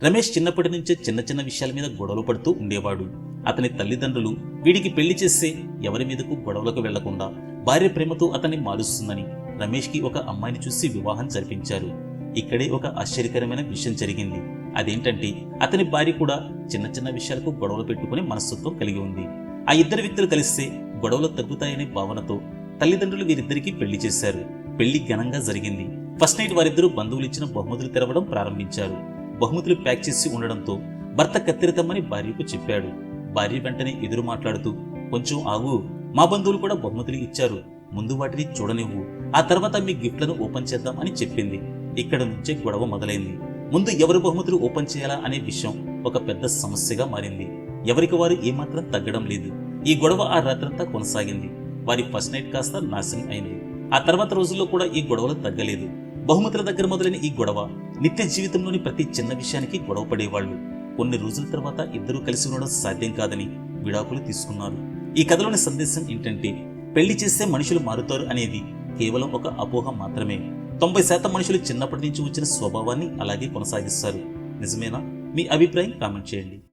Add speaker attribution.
Speaker 1: రమేష్ చిన్నప్పటి నుంచే చిన్న చిన్న విషయాల మీద గొడవలు పడుతూ ఉండేవాడు. అతని తల్లిదండ్రులు వీడికి పెళ్లి చేస్తే ఎవరి మీదకు గొడవలకు వెళ్లకుండా భార్య ప్రేమతో అతన్ని మారుస్తుందని రమేష్కి ఒక అమ్మాయిని చూసి వివాహం జరిపించారు. ఇక్కడే ఒక ఆశ్చర్యకరమైన విషయం జరిగింది. అదేంటంటే అతని భార్య కూడా చిన్న చిన్న విషయాలకు గొడవలు పెట్టుకునే మనస్తత్వం కలిగి ఉంది. ఆ ఇద్దరు వ్యక్తులు కలిస్తే గొడవలు తగ్గుతాయనే భావనతో తల్లిదండ్రులు వీరిద్దరికీ పెళ్లి చేశారు. పెళ్లి ఘనంగా జరిగింది. ఫస్ట్ నైట్ వారిద్దరూ బంధువులు ఇచ్చిన బహుమతులు తెరవడం ప్రారంభించారు. బహుమతులు ప్యాక్ చేసి ఉండడంతో భర్త కత్తిరితమ్మని భార్యకు చెప్పాడు. భార్య వెంటనే ఎదురు మాట్లాడుతూ, కొంచెం ఆగు, మా బంధువులు కూడా బహుమతులు ఇచ్చారు, ముందు వాటిని చూడనివ్వు, ఆ తర్వాత మీ గిఫ్ట్లను ఓపెన్ చేద్దాం అని చెప్పింది. ఇక్కడ నుంచే గొడవ మొదలైంది. ముందు ఎవరు బహుమతులు ఓపెన్ చేయాలా అనే విషయం ఒక పెద్ద సమస్యగా మారింది. ఎవరికి వారు ఏమాత్రం తగ్గడం లేదు. ఈ గొడవ ఆ రాత్రంతా కొనసాగింది. వారి ఫస్ట్ నైట్ కాస్త నాశనం అయింది. ఆ తర్వాత రోజుల్లో కూడా ఈ గొడవలు తగ్గలేదు. బహుమతుల దగ్గర మొదలైన ఈ గొడవ నిత్య జీవితంలోని ప్రతి చిన్న విషయానికి గొడవ పడేవాళ్లు. కొన్ని రోజుల తర్వాత ఇద్దరూ కలిసి ఉండడం సాధ్యం కాదని విడాకులు తీసుకున్నారు. ఈ కథలోని సందేశం ఏంటంటే, పెళ్లి చేస్తే మనుషులు మారుతారు అనేది కేవలం ఒక అపోహ మాత్రమే. 90% మనుషులు చిన్నప్పటి నుంచి వచ్చిన స్వభావాన్ని అలాగే కొనసాగిస్తారు. నిజమేనా? మీ అభిప్రాయం కామెంట్ చేయండి.